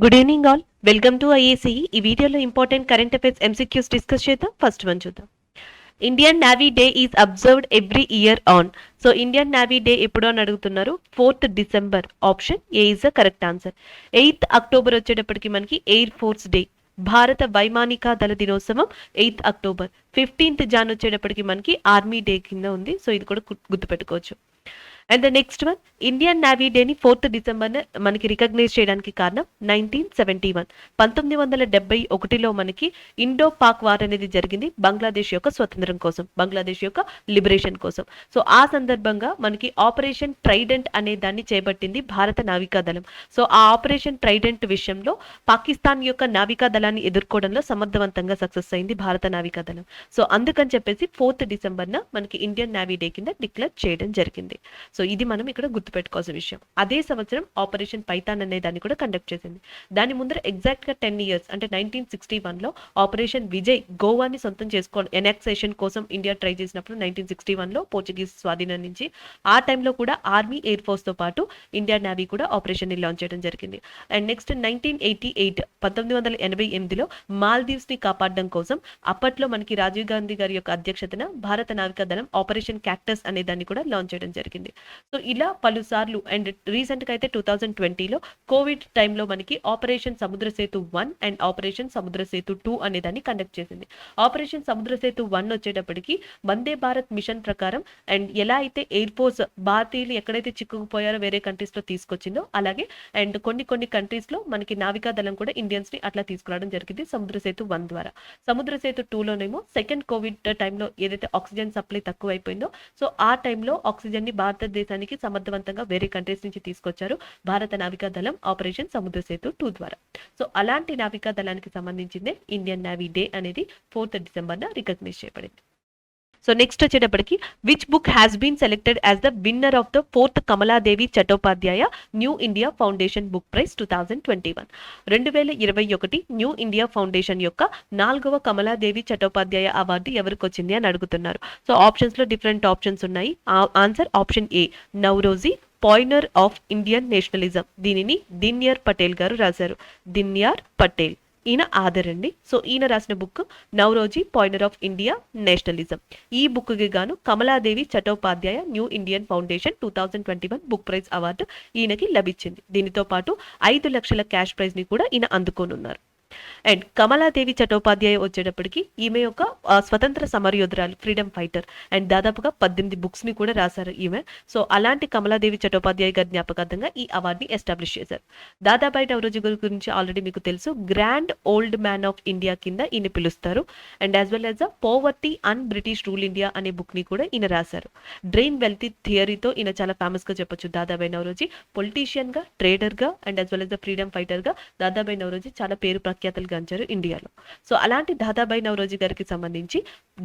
Good evening all. Welcome to IAC. ఈ వీడియోలో important current affairs MCQs discuss చేద్దాం. First one చూద్దాం. Indian navy day is observed every year on. So Indian navy day ఎప్పుడో అని అడుగుతున్నారు. 4th December. Option A is the correct answer. 8th October వచ్చేటప్పటికి మనకి air force day, భారత వైమానిక దళ దినోత్సవం 8th అక్టోబర్. 15th జాన్ వచ్చేటప్పటికి మనకి ఆర్మీ డే కింద ఉంది. సో ఇది కూడా గుర్తుపెట్టుకోవచ్చు. And the next one, Indian navy డేని 4th డిసెంబర్ మనకి రికగ్నైజ్ చేయడానికి కారణం 1971. 1971లో మనకి ఇండో పాక్ వార్ అనేది జరిగింది, బంగ్లాదేశ్ యొక్క స్వతంత్రం కోసం, బంగ్లాదేశ్ యొక్క లిబరేషన్ కోసం. సో ఆ సందర్భంగా మనకి ఆపరేషన్ ట్రైడెంట్ అనే దాన్ని చేపట్టింది భారత నావికా దళం. సో ఆ ఆపరేషన్ ట్రైడెంట్ విషయంలో పాకిస్తాన్ యొక్క నావికా దళాన్ని ఎదుర్కోవడంలో సమర్థవంతంగా సక్సెస్ అయింది భారత నావికా దళం. సో అందుకని చెప్పేసి 4th డిసెంబర్న మనకి ఇండియన్ నేవీ డే కింద డిక్లేర్ చేయడం జరిగింది. సో ఇది మనం ఇక్కడ గుర్తుపెట్టుకోవాల్సిన విషయం. అదే సంవత్సరం ఆపరేషన్ పైథాన్ అనే దాన్ని కూడా కండక్ట్ చేసింది. దాని ముందర ఎగ్జాక్ట్ గా 10 years అంటే 1961లో ఆపరేషన్ విజయ్ గోవాని సొంతం ఎనాక్సేషన్ కోసం ఇండియా ట్రై చేసినప్పుడు 1961లో పోర్చుగీస్ స్వాధీనం నుంచి ఆ టైంలో కూడా ఆర్మీ ఎయిర్ ఫోర్స్ తో పాటు ఇండియన్ నేవీ కూడా ఆపరేషన్ ని లాంచ్ చేయడం జరిగింది. అండ్ నెక్స్ట్ 1988లో మాల్దీవ్స్ ని కాపాడడం కోసం అప్పట్లో మనకి రాజీవ్ గాంధీ గారి యొక్క అధ్యక్షతన భారత నావికా దళం ఆపరేషన్ క్యాక్టస్ అనే దాన్ని కూడా లాంచ్ చేయడం జరిగింది. సో ఇలా పలుసార్లు. అండ్ రీసెంట్ గా అయితే 2020లో కోవిడ్ టైంలో మనకి ఆపరేషన్ సముద్ర సేతు 1 అండ్ ఆపరేషన్ సముద్ర సేతు 2 అనే దాన్ని కండక్ట్ చేసింది. ఆపరేషన్ సముద్ర సేతు 1 వచ్చేటప్పటికి వందే భారత్ మిషన్ ప్రకారం అండ్ ఎలా అయితే ఎయిర్ ఫోర్స్ భారతీయులు ఎక్కడైతే చిక్కుకుపోయారో వేరే కంట్రీస్ లో తీసుకొచ్చిందో అలాగే అండ్ కొన్ని కంట్రీస్ లో మనకి నావికా దళం కూడా ఇండియన్స్ ని అట్లా తీసుకురావడం జరిగింది సముద్ర సేతు 1 ద్వారా. సముద్ర సేతు 2లోనేమో సెకండ్ కోవిడ్ టైంలో ఏదైతే ఆక్సిజన్ సప్లై తక్కువ అయిపోయిందో సో ఆ టైంలో ఆక్సిజన్ ని భారతదేశానికి సమర్థవంతంగా వేరే కంట్రీస్ నుంచి తీసుకొచ్చారు భారత నావికా దళం ఆపరేషన్ సముద్ర సేతు 2 ద్వారా. సో అలాంటి నావికా దళానికి సంబంధించిందే ఇండియన్ నేవీ డే అనేది 4th డిసెంబర్ రికగ్నైజ్ చేయబడింది. సో నెక్స్ట్ వచ్చేటప్పటికి which book has been selected as the winner of the 4th Kamaladevi Chattopadhyay new India foundation book prize 2021. 2021 new India foundation యొక్క 4వ కమలాదేవి చటోపాధ్యాయ అవార్డు ఎవరికి వచ్చింది అని అడుగుతున్నారు. సో ఆప్షన్స్ లో డిఫరెంట్ ఆప్షన్స్ ఉన్నాయి. Answer option A Naoroji pioneer of Indian nationalism. దీనిని దిన్యార్ పటేల్ గారు రాశారు. దిన్యార్ పటేల్ ఈయన ఆధర్ అండి. సో ఈయన రాసిన book Naoroji pioneer of India nationalism. ఈ బుక్ కి గాను Kamaladevi Chattopadhyay new Indian foundation 2021 book prize award ఈయనకి లభించింది. దీనితో పాటు 5 లక్షల క్యాష్ ప్రైజ్ ని కూడా ఈయన అందుకోనున్నారు. అండ్ కమలాదేవి చటోపాధ్యాయ వచ్చేటప్పటికి ఈమె యొక్క స్వతంత్ర సమరయోధురాలు, ఫ్రీడమ్ ఫైటర్. అండ్ దాదాపుగా 18 బుక్స్ ని కూడా రాశారు ఈమె. సో అలాంటి కమలాదేవి చటోపాధ్యాయ గారి జ్ఞాపకార్థంగా ఈ అవార్డుని ఎస్టాబ్లిష్ చేశారు. దాదాబాయి నవరోజీ గారి గురించి ఆల్రెడీ మీకు తెలుసు. Grand old man of India కింద ఈయన పిలుస్తారు. And as well as the poverty and British rule India అనే బుక్ ని కూడా ఈయన రాశారు. డ్రెయిన్ వెల్తీ థియరీతో ఈయన చాలా ఫేమస్ గా చెప్పొచ్చు. దాదాబాయి నవరోజీ పొలిటీషియన్ గా, ట్రేడర్ గా and as well as the freedom fighter గా దాదాబాయి నవరోజీ చాలా పేరు ప్రఖ్యాతలు గాంచారు ఇండియాలో. సో అలాంటి దాదాబాయి నవరోజీ గారికి సంబంధించి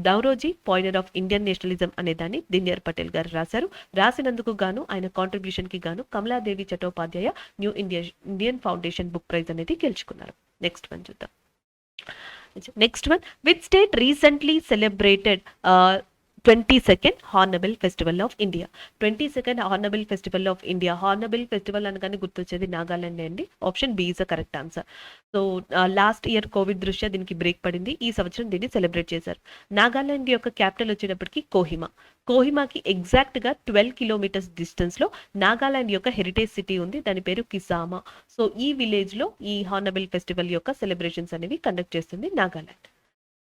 నవరోజీ పాయినర్ ఆఫ్ ఇండియన్ నేషనలిజం అనే దాన్ని దిన్యార్ పటేల్ గారు రాశారు. రాసినందుకు గాను ఆయన కాంట్రిబ్యూషన్ కి గాను Kamaladevi Chattopadhyay new Indian foundation book prize అనేది గెలుచుకున్నారు. నెక్స్ట్ వన్ చూద్దాం. Next one, which state recently celebrated 22nd hornbill festival of India. 22nd hornbill festival of India. Hornbill festival అనగానే గుర్తొచ్చేది నాగాలాండ్ అండి. Option B is the correct answer. So last year covid దృష్ట్యా దీనికి break పడింది. ఈ సంవత్సరం దీన్ని సెలబ్రేట్ చేశారు. నాగాలాండ్ యొక్క క్యాపిటల్ వచ్చేటప్పటికి కోహిమా. కోహిమాకి ఎగ్జాక్ట్ గా 12 కిలోమీటర్స్ డిస్టెన్స్ లో నాగాలాండ్ యొక్క హెరిటేజ్ సిటీ ఉంది. దాని పేరు కిసామా. సో ఈ విలేజ్ లో ఈ హార్నబిల్ ఫెస్టివల్ యొక్క సెలబ్రేషన్స్ అనేవి కండక్ట్ చేస్తుంది నాగాలాండ్.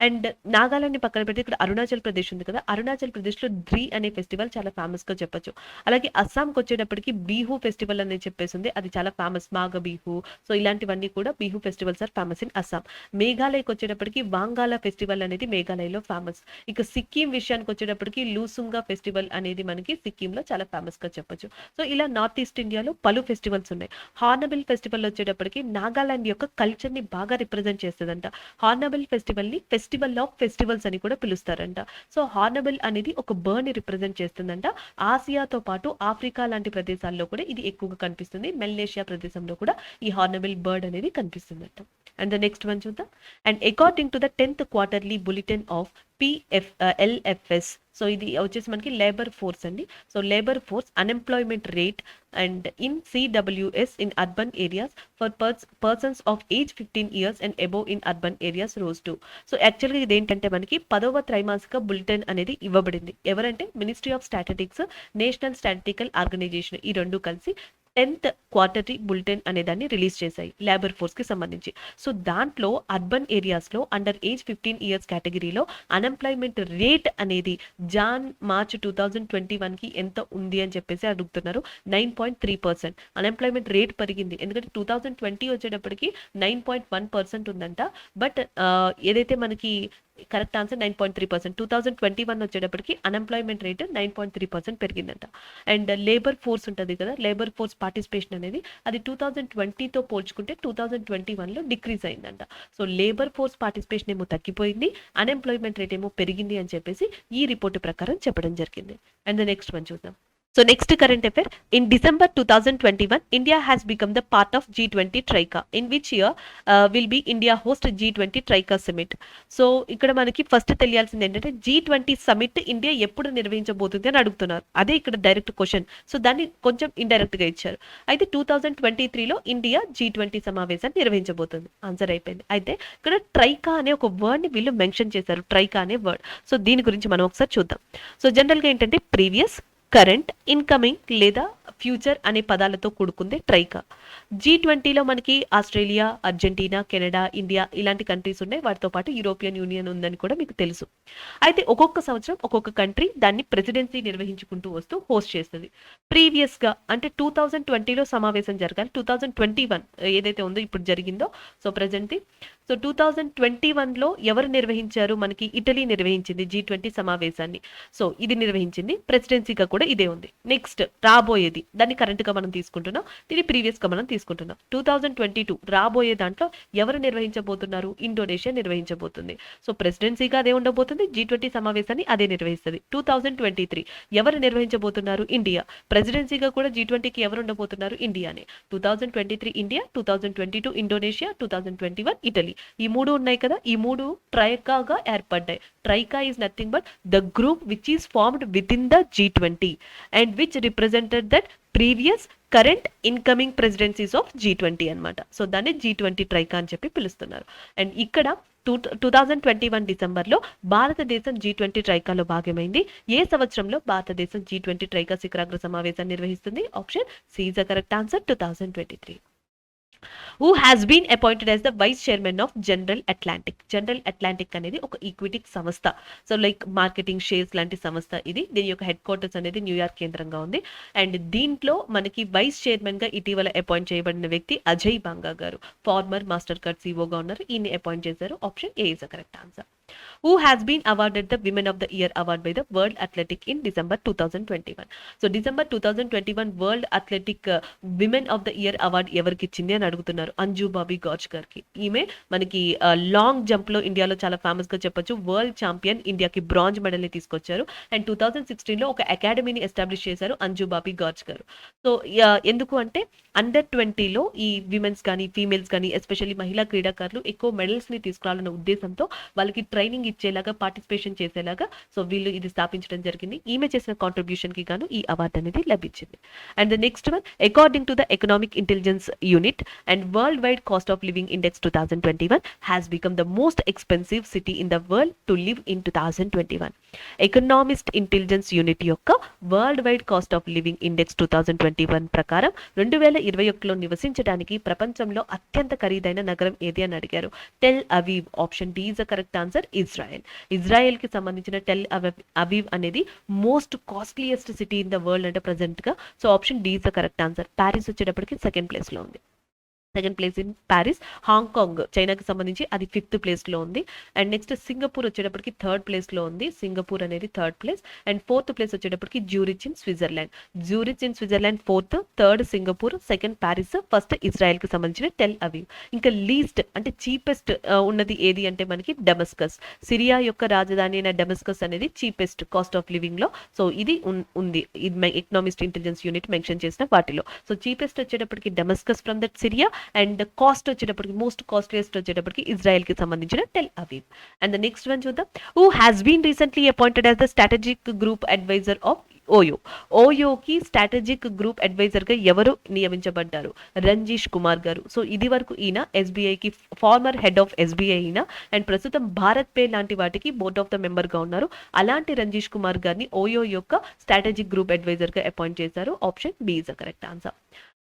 అండ్ నాగాలాండ్ ని పక్కన పెడితే ఇక్కడ అరుణాచల్ ప్రదేశ్ ఉంది కదా. అరుణాచల్ ప్రదేశ్ లో డ్రీ అనే ఫెస్టివల్ చాలా ఫేమస్ గా చెప్పొచ్చు. అలాగే అస్సాంకి వచ్చేటప్పటికి బీహు ఫెస్టివల్ అనేది చెప్పేసింది, అది చాలా ఫేమస్. మాఘ బీహు. సో ఇలాంటివన్నీ కూడా Bihu festivals are famous in Assam. మేఘాలయకి వచ్చేటప్పటికి వాంగాల ఫెస్టివల్ అనేది మేఘాలయలో ఫేమస్. ఇక సిక్కిం విషయానికి వచ్చేటప్పటికి లూసుంగా ఫెస్టివల్ అనేది మనకి సిక్కిం లో చాలా ఫేమస్ గా చెప్పొచ్చు. సో ఇలా నార్త్ ఈస్ట్ ఇండియాలో పలు ఫెస్టివల్స్ ఉన్నాయి. హార్నబిల్ ఫెస్టివల్ వచ్చేటప్పటికి నాగాలాండ్ యొక్క కల్చర్ ని బాగా రిప్రజెంట్ చేస్తుందంట. హార్నబిల్ ఫెస్టివల్ ని ఫెస్టివల్ ఆఫ్ ఫెస్టివల్స్ అని కూడా పిలుస్తారంట. సో హార్నబిల్ అనేది ఒక బర్డ్ ని రిప్రజెంట్ చేస్తుందంట. ఆసియాతో పాటు ఆఫ్రికా లాంటి ప్రదేశాల్లో కూడా ఇది ఎక్కువగా కనిపిస్తుంది. మెల్నేషియా ప్రదేశంలో కూడా ఈ హార్నబిల్ బర్డ్ అనేది కనిపిస్తుందంట. అండ్ ద నెక్స్ట్ వన్ చూద్దాం. And according to the 10th quarterly bulletin of LFS, so ఇది వచ్చేసి మనకి లేబర్ ఫోర్స్ అండి. So labour force unemployment rate and in CWS in urban areas for persons of age 15 years and above in urban areas rose to. So యాక్చువల్గా ఇది ఏంటంటే మనకి 10వ త్రైమాసిక బులెటిన్ అనేది ఇవ్వబడింది. ఎవరంటే ministry of statistics, national statistical organisation, ఈ రెండు కలిసి 10th క్వార్టర్లీ బులెటిన్ అనే దాన్ని రిలీజ్ చేశాయి లేబర్ ఫోర్స్ కి సంబంధించి. సో దాంట్లో అర్బన్ ఏరియాస్ లో అండర్ ఏజ్ 15 years కేటగిరీలో అన్ఎంప్లాయ్మెంట్ రేట్ అనేది మార్చ్ 2021 కి ఎంత ఉంది అని చెప్పేసి అడుగుతున్నారు. 9.3%. అన్ఎంప్లాయ్మెంట్ రేట్ పెరిగింది, ఎందుకంటే 2020 వచ్చేటప్పటికి 9.1% ఉందంట. బట్ ఏదైతే మనకి కరెక్ట్ ఆన్సర్ 9.3%. 2021 వచ్చేటప్పటికి అన్ఎంప్లాయ్మెంట్ రేట్ 9.3% పెరిగిందంట. అండ్ లేబర్ ఫోర్స్ ఉంటుంది కదా, లేబర్ ఫోర్స్ పార్టిసిపేషన్ అనేది అది 2020తో పోల్చుకుంటే 2021లో డిక్రీజ్ అయిందంట. సో లేబర్ ఫోర్స్ పార్టిసిపేషన్ ఏమో తగ్గిపోయింది, అన్ఎంప్లాయ్మెంట్ రేట్ ఏమో పెరిగింది అని చెప్పేసి ఈ రిపోర్ట్ ప్రకారం చెప్పడం జరిగింది. అండ్ ద నెక్స్ట్ వన్ చూద్దాం. So next current affair, in December 2021, India has become the part of G20 Troika, in which year will be India host G20 Troika Summit. So ఇక్కడ మనకి ఫస్ట్ తెలియాల్సింది ఏంటంటే G20 summit India ఎప్పుడు నిర్వహించబోతుంది అని అడుగుతున్నారు. అదే ఇక్కడ direct question. So దాన్ని కొంచెం ఇండైరెక్ట్ గా ఇచ్చారు. అయితే 2023లో ఇండియా G20 సమావేశాన్ని నిర్వహించబోతుంది. ఆన్సర్ అయిపోయింది. అయితే ఇక్కడ ట్రైకా అనే ఒక వర్డ్ ని వీళ్ళు మెన్షన్ చేశారు, ట్రైకా అనే వర్డ్. సో దీని గురించి మనం ఒకసారి చూద్దాం. సో జనరల్ గా ఏంటంటే ప్రీవియస్, కరెంట్, ఇన్కమింగ్ లేదా ఫ్యూచర్ అనే పదాలతో కూడుకుంది ట్రైకా. G20లో మనకి ఆస్ట్రేలియా, అర్జెంటీనా, కెనడా, ఇండియా ఇలాంటి కంట్రీస్ ఉన్నాయి. వాటితో పాటు యూరోపియన్ యూనియన్ ఉందని కూడా మీకు తెలుసు. అయితే ఒక్కొక్క సంవత్సరం ఒక్కొక్క కంట్రీ దాన్ని ప్రెసిడెన్సీ నిర్వహించుకుంటూ వస్తూ హోస్ట్ చేస్తుంది. ప్రీవియస్ గా అంటే 2020లో సమావేశం జరగాలి. 2021 ఏదైతే ఉందో ఇప్పుడు జరిగిందో, సో ప్రెసెంట్. సో 2021లో ఎవరు నిర్వహించారు? మనకి ఇటలీ నిర్వహించింది G20 సమావేశాన్ని. సో ఇది నిర్వహించింది, ప్రెసిడెన్సీగా కూడా ఇదే ఉంది. నెక్స్ట్ రాబోయేది, దాన్ని కరెంట్ గా మనం తీసుకుంటున్నాం, దీన్ని ప్రీవియస్ గా మనం తీసుకుంటున్నాం. 2022 రాబోయే దాంట్లో ఎవరు నిర్వహించబోతున్నారు? ఇండోనేషియా నిర్వహించబోతుంది. సో ప్రెసిడెన్సీగా అదే ఉండబోతుంది, G20 సమావేశాన్ని అదే నిర్వహిస్తుంది. 2023 ఎవరు నిర్వహించబోతున్నారు? ఇండియా. ప్రెసిడెన్సీగా కూడా G20కి ఎవరు ఉండబోతున్నారు? ఇండియానే. 2023 ఇండియా, 2022 ఇండోనేషియా, 2021 ఇటలీ. ఈ మూడు ఉన్నాయి కదా, ఈ మూడు ట్రైకాగా ఏర్పడ్డాయి. Troika is nothing but the group which is formed with in the G20 and which represented that previous, current, incoming presidencies of G20 అన్నమాట. సో దాన్ని G20 ట్రైకా అని చెప్పి పిలుస్తున్నారు. అండ్ ఇక్కడ 2021 డిసెంబర్లో భారతదేశం G20 ట్రైకాలో భాగమైంది. ఏ సంవత్సరంలో భారతదేశం G20 ట్రైకా శిఖరాగ్ర సమావేశాన్ని నిర్వహిస్తుంది? Option C is the correct answer, 2023. Who has been appointed as the vice chairman of General Atlantic? General Atlantic అనేది ఒక ఈక్విటీ సంస్థ. సో లైక్ మార్కెటింగ్ షేర్స్ లాంటి సంస్థ ఇది. దీని యొక్క హెడ్ క్వార్టర్స్ అనేది న్యూయార్క్ కేంద్రంగా ఉంది. అండ్ దీంట్లో మనకి వైస్ చైర్మన్ గా ఇటీవల అపాయింట్ చేయబడిన వ్యక్తి అజయ్ బాంగా గారు. ఫార్మర్ మాస్టర్ కార్డ్ సిఓగా ఉన్నారు. ఈయన్ని అపాయింట్ చేశారు. Option A is the correct answer. Who has been awarded the Women of the Year award by the World Athletic in December 2021? So December 2021 World Athletic Women of the Year award ఎవరికి ఇచ్చింది అని అడుగుతున్నారు. Anju Bobby gorge గారికి. ఈమె మనకి long jump లో ఇండియాలో చాలా ఫేమస్ గా చెప్పొచ్చు. వరల్డ్ ఛాంపియన్, ఇండియాకి బ్రాంజ్ మెడల్ ని తీసుకొచ్చారు. అండ్ 2016లో ఒక అకాడమీని ఎస్టాబ్లిష్ చేశారు అంజు బాబీ గార్జ్ గారు. సో ఎందుకు అంటే అండర్ 20లో ఈ విమెన్స్ కానీ ఫీమేల్స్ కానీ ఎస్పెషల్లీ మహిళా క్రీడాకారులు ఎక్కువ మెడల్స్ ని తీసుకురావాలన్న ఉద్దేశంతో వాళ్ళకి ట్రైనింగ్ ఇచ్చేలాగా, పార్టిసిపేషన్ చేసేలాగా సో వీళ్ళు ఇది స్థాపించడం జరిగింది. ఈమె చేసిన కాంట్రిబ్యూషన్ కి గాను ఈ అవార్డు అనేది లభించింది. And the next one, according to the economic intelligence unit and worldwide cost of living index 2021 has become the most expensive city in the world to live in 2021. Economist intelligence unit యొక్క worldwide cost of living index 2021 ప్రకారం 2021లో నివసించడానికి ప్రపంచంలో అత్యంత ఖరీదైన నగరం ఏది అని అడిగారు. Tel Aviv. Option D is the correct answer, Israel. Israel కి సంబంధించిన టెల్ అవీవ్ అనేది most costliest city in the world అంటే ప్రెసెంట్ గా. So option D is the correct answer. Paris వచ్చేటప్పటికి సెకండ్ ప్లేస్ లో ఉంది. Second place in Paris. Hong Kong చైనాకి సంబంధించి అది 5th ప్లేస్లో ఉంది. అండ్ నెక్స్ట్ సింగపూర్ వచ్చేటప్పటికి 3rd ప్లేస్లో ఉంది. సింగపూర్ అనేది 3rd place. And 4th place వచ్చేటప్పటికి Zurich in Switzerland. Zurich in Switzerland 4th, 3rd Singapore, 2nd Paris, 1st ఇజ్రాయెల్కి సంబంధించిన టెల్ అవీవ్. ఇంకా లీస్ట్ అంటే చీపెస్ట్ ఉన్నది ఏది అంటే మనకి డెమస్కస్. సిరియా యొక్క రాజధాని అయిన డెమస్కస్ అనేది చీపెస్ట్ కాస్ట్ ఆఫ్ లివింగ్ లో. సో ఇది ఉంది, ఇది ఎకనామిస్ట్ ఇంటెలిజెన్స్ యూనిట్ మెన్షన్ చేసిన వాటిలో. సో చీపెస్ట్ వచ్చేటప్పటికి Damascus from that Syria. And cost వచ్చేటప్పటికి మోస్ట్ కాస్ట్లీయెస్ట్ వచ్చేటప్పటికి ఇజ్రాయెల్కి సంబంధించిన Tel Aviv. And the next one చూద్దాం. Who has been recently appointed as the strategic group adviser of OYO. ఓయోకి strategic group అడ్వైజర్గా ఎవరు నియమించబడ్డారు? రంజీష్ కుమార్ గారు. సో ఇది వరకు ఈయన ఎస్బీఐకి ఫార్మర్ హెడ్ ఆఫ్ ఎస్బీఐ ఈయన, అండ్ ప్రస్తుతం భారత్ పే లాంటి వాటికి బోర్డ్ ఆఫ్ ద మెంబర్గా ఉన్నారు. అలాంటి రంజీష్ కుమార్ గారిని ఓయో యొక్క స్ట్రాటజిక్ గ్రూప్ అడ్వైజర్గా అపాయింట్ చేశారు. Option B is the correct answer.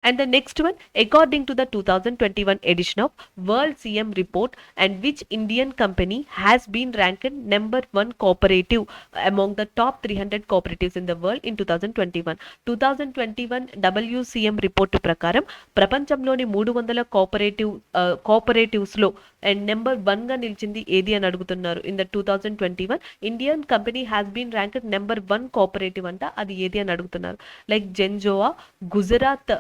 And the next one, according to the 2021 edition of World CM Report, and which Indian company has been ranked number 1 cooperative among the top 300 cooperatives in the world in 2021. 2021 WCM report ప్రకారం ప్రపంచంలోని 300 cooperatives లో and number 1 గా నిలిచింది ఏది అని అడుగుతున్నారు. In the 2021 Indian company has been ranked number 1 cooperative అంట, అది ఏది అని అడుగుతున్నారు. లైక్ జెన్జోవా, గుజరాత్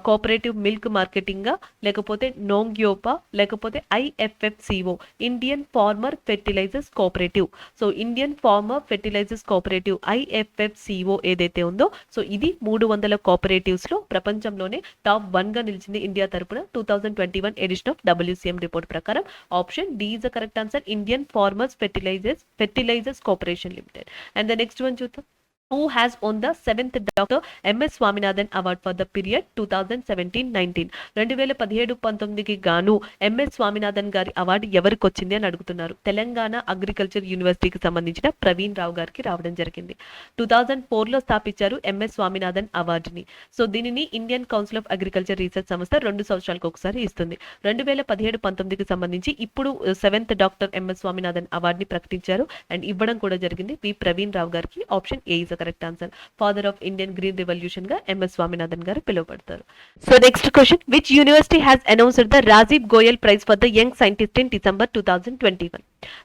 కోఆపరేటివ్ మిల్క్ మార్కెటింగ్, లేకపోతే నోంగ్యోపా, లేకపోతే IFFCO Indian farmer fertilisers cooperative. So Indian farmer fertilisers cooperative IFFCO ఏదైతే ఉందో, సో ఇది 300 కోఆపరేటివ్స్ లో ప్రపంచంలోనే టాప్ 1 గా నిలిచింది ఇండియా తరపున 2021 ఎడిషన్ ఆఫ్ WCM రిపోర్ట్ ప్రకారం. Option D is the correct answer, Indian Farmers Fertilisers Corporation Limited. And the next one చూద్దాం. Who has won the 7th Dr. M.S. Swaminathan Award for the period 2017-19? 2017-19కి గాను MS Swaminathan గారి award ఎవరికి వచ్చింది అని అడుగుతున్నారు. Telangana agriculture యూనివర్సిటీకి సంబంధించిన ప్రవీణ్ రావు గారికి రావడం జరిగింది. 2004లో స్థాపించారు ఎంఎస్ స్వామినాథన్ అవార్డుని. సో దీనిని Indian council of agriculture research సంస్థ 2 సంవత్సరాలకు ఒకసారి ఇస్తుంది. 2017-19కి సంబంధించి ఇప్పుడు 7th డాక్టర్ ఎంఎస్ స్వామినాథన్ అవార్డుని ప్రకటించారు అండ్ ఇవ్వడం కూడా జరిగింది వి ప్రవీణ్ రావు గారికి. Option A is correct answer. Father of Indian green revolution గా ఎంఎస్ స్వామినాథన్ గారు పిలువబడతారు. So next question, which university has announced the Rajiv Goyal prize for the young scientist in December 2021?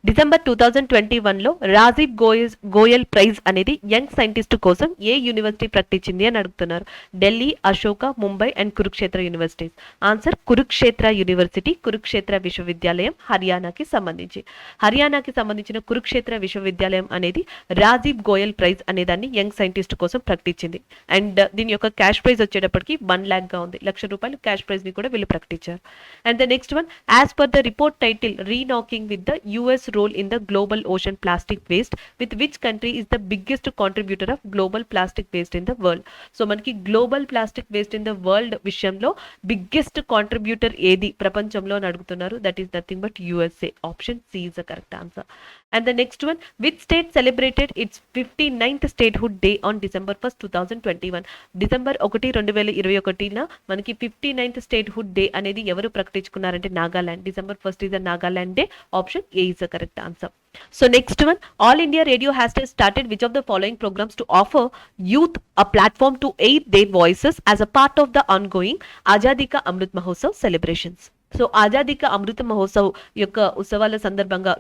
December 2021లో Rajiv Goyal prize అనేది యంగ్ సైంటిస్ట్ కోసం ఏ యూనివర్సిటీ ప్రకటించింది అని అడుగుతున్నారు. Delhi, Ashoka, Mumbai and Kurukshetra universities. Answer Kurukshetra university, Kurukshetra విశ్వవిద్యాలయం, హర్యానాకి సంబంధించి. హర్యానాకి సంబంధించిన కురుక్షేత్ర విశ్వవిద్యాలయం అనేది రాజీవ్ గోయల్ ప్రైజ్ అనే దాన్ని యంగ్ సైంటిస్ట్ కోసం ప్రకటించింది. అండ్ దీని యొక్క క్యాష్ ప్రైజ్ వచ్చేటప్పటికి 1 lakh గా ఉంది. ₹1,00,000 క్యాష్ ప్రైజ్ ని కూడా వీళ్ళు ప్రకటించారు. And the next one, as per the report title reimagining with the US role in the global ocean plastic waste, with which country is the biggest contributor of global plastic waste in the world? So మనకి global plastic waste in the world విషయంలో biggest contributor ఏది ప్రపంచంలో అని అడుగుతున్నారు. That is nothing but USA. Option C is the correct answer. And the next one, which state celebrated its 59th statehood day on December 1st, 2021? December 1, 2021 మనకి 59th statehood day అనేది ఎవరు ప్రకటించుకున్నారంటే Nagaland. December 1st is the Nagaland day. Option A is the correct answer. So next one, All India Radio has started which of the following programs to offer youth a platform to aid their voices as a part of the ongoing Azadi Ka Amrit Mahotsav celebrations? So Azadi కా అమృత మహోత్సవ్ యొక్క ఉత్సవాల సందర్భంగా,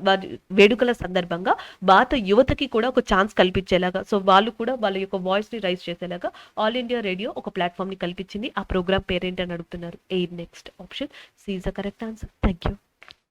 వేడుకల సందర్భంగా భారత యువతకి కూడా ఒక ఛాన్స్ కల్పించేలాగా, సో వాళ్ళు కూడా వాళ్ళ యొక్క వాయిస్ ని రైజ్ చేసేలాగా ఆల్ ఇండియా రేడియో ఒక ప్లాట్ఫామ్ ని కల్పించింది. ఆ ప్రోగ్రామ్ పేరేంటి అని అడుగుతున్నారు. AIR Next. Option C is the correct answer. Thank you.